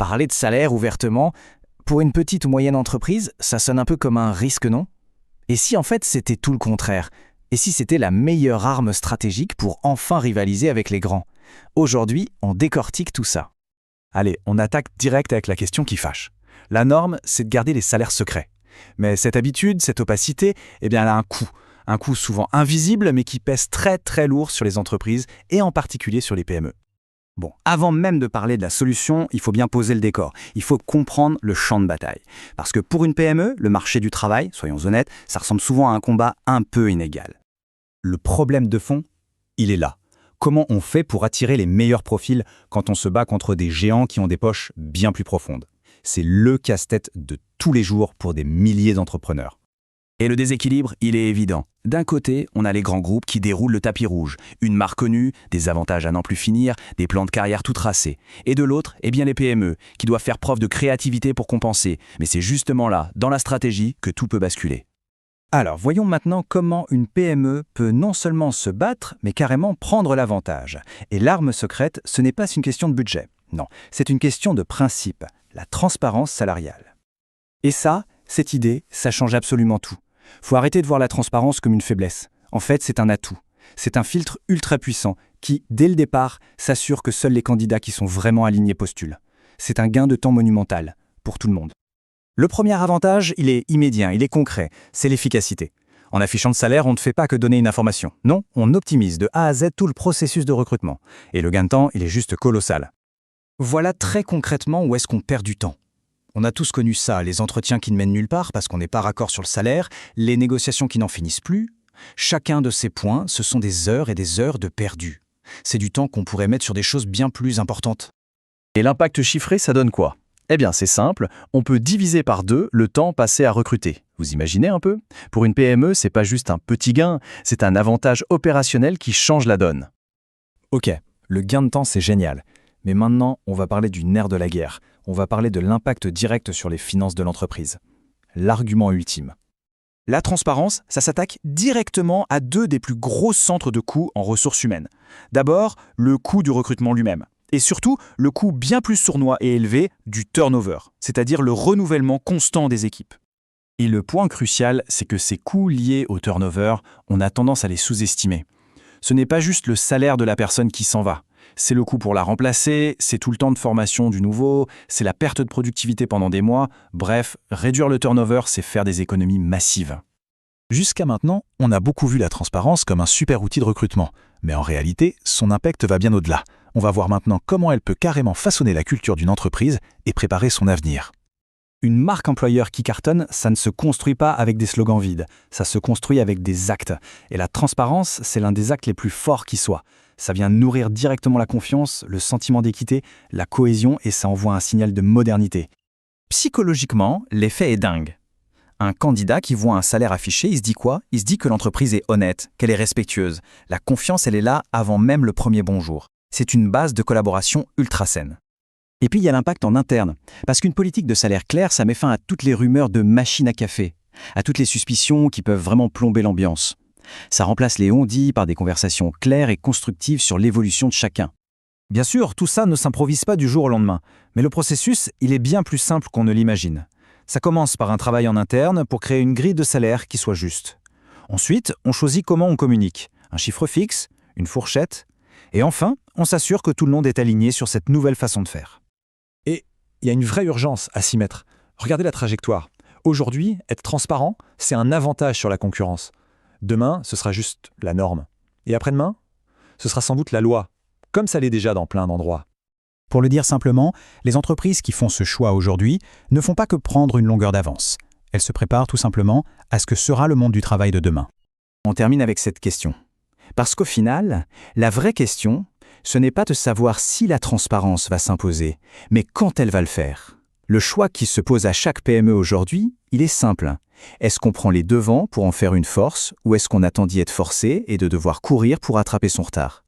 Parler de salaire ouvertement, pour une petite ou moyenne entreprise, ça sonne un peu comme un risque, non? Et si en fait c'était tout le contraire? Et si c'était la meilleure arme stratégique pour enfin rivaliser avec les grands? Aujourd'hui, on décortique tout ça. Allez, on attaque direct avec la question qui fâche. La norme, c'est de garder les salaires secrets. Mais cette habitude, cette opacité, elle a un coût. Un coût souvent invisible, mais qui pèse très très lourd sur les entreprises et en particulier sur les PME. Bon, avant même de parler de la solution, il faut bien poser le décor. Il faut comprendre le champ de bataille. Parce que pour une PME, le marché du travail, soyons honnêtes, ça ressemble souvent à un combat un peu inégal. Le problème de fond, il est là. Comment on fait pour attirer les meilleurs profils quand on se bat contre des géants qui ont des poches bien plus profondes? C'est le casse-tête de tous les jours pour des milliers d'entrepreneurs. Et le déséquilibre, il est évident. D'un côté, on a les grands groupes qui déroulent le tapis rouge, une marque connue, des avantages à n'en plus finir, des plans de carrière tout tracés. Et de l'autre, les PME, qui doivent faire preuve de créativité pour compenser. Mais c'est justement là, dans la stratégie, que tout peut basculer. Alors, voyons maintenant comment une PME peut non seulement se battre, mais carrément prendre l'avantage. Et l'arme secrète, ce n'est pas une question de budget. Non, c'est une question de principe, la transparence salariale. Et ça, cette idée, ça change absolument tout. Faut arrêter de voir la transparence comme une faiblesse. En fait, c'est un atout. C'est un filtre ultra puissant qui, dès le départ, s'assure que seuls les candidats qui sont vraiment alignés postulent. C'est un gain de temps monumental, pour tout le monde. Le premier avantage, il est immédiat, il est concret, c'est l'efficacité. En affichant le salaire, on ne fait pas que donner une information. Non, on optimise de A à Z tout le processus de recrutement. Et le gain de temps, il est juste colossal. Voilà très concrètement où est-ce qu'on perd du temps. On a tous connu ça, les entretiens qui ne mènent nulle part parce qu'on n'est pas raccord sur le salaire, les négociations qui n'en finissent plus. Chacun de ces points, ce sont des heures et des heures de perdu. C'est du temps qu'on pourrait mettre sur des choses bien plus importantes. Et l'impact chiffré, ça donne quoi? C'est simple, on peut diviser par 2 le temps passé à recruter. Vous imaginez un peu? Pour une PME, c'est pas juste un petit gain, c'est un avantage opérationnel qui change la donne. Ok, le gain de temps, c'est génial. Mais maintenant, on va parler du nerf de la guerre. On va parler de l'impact direct sur les finances de l'entreprise. L'argument ultime. La transparence, ça s'attaque directement à 2 des plus gros centres de coûts en ressources humaines. D'abord, le coût du recrutement lui-même. Et surtout, le coût bien plus sournois et élevé du turnover, c'est-à-dire le renouvellement constant des équipes. Et le point crucial, c'est que ces coûts liés au turnover, on a tendance à les sous-estimer. Ce n'est pas juste le salaire de la personne qui s'en va. C'est le coût pour la remplacer, c'est tout le temps de formation du nouveau, c'est la perte de productivité pendant des mois. Bref, réduire le turnover, c'est faire des économies massives. Jusqu'à maintenant, on a beaucoup vu la transparence comme un super outil de recrutement. Mais en réalité, son impact va bien au-delà. On va voir maintenant comment elle peut carrément façonner la culture d'une entreprise et préparer son avenir. Une marque employeur qui cartonne, ça ne se construit pas avec des slogans vides, ça se construit avec des actes. Et la transparence, c'est l'un des actes les plus forts qui soit. Ça vient nourrir directement la confiance, le sentiment d'équité, la cohésion et ça envoie un signal de modernité. Psychologiquement, l'effet est dingue. Un candidat qui voit un salaire affiché, il se dit quoi? Il se dit que l'entreprise est honnête, qu'elle est respectueuse. La confiance, elle est là avant même le premier bonjour. C'est une base de collaboration ultra saine. Et puis il y a l'impact en interne. Parce qu'une politique de salaire claire, ça met fin à toutes les rumeurs de machines à café, à toutes les suspicions qui peuvent vraiment plomber l'ambiance. Ça remplace les on-dit par des conversations claires et constructives sur l'évolution de chacun. Bien sûr, tout ça ne s'improvise pas du jour au lendemain, mais le processus, il est bien plus simple qu'on ne l'imagine. Ça commence par un travail en interne pour créer une grille de salaire qui soit juste. Ensuite, on choisit comment on communique, un chiffre fixe, une fourchette, et enfin, on s'assure que tout le monde est aligné sur cette nouvelle façon de faire. Et il y a une vraie urgence à s'y mettre. Regardez la trajectoire. Aujourd'hui, être transparent, c'est un avantage sur la concurrence. Demain, ce sera juste la norme. Et après-demain, ce sera sans doute la loi, comme ça l'est déjà dans plein d'endroits. Pour le dire simplement, les entreprises qui font ce choix aujourd'hui ne font pas que prendre une longueur d'avance. Elles se préparent tout simplement à ce que sera le monde du travail de demain. On termine avec cette question. Parce qu'au final, la vraie question, ce n'est pas de savoir si la transparence va s'imposer, mais quand elle va le faire. Le choix qui se pose à chaque PME aujourd'hui, il est simple. Est-ce qu'on prend les devants pour en faire une force ou est-ce qu'on attend d'y être forcé et de devoir courir pour rattraper son retard?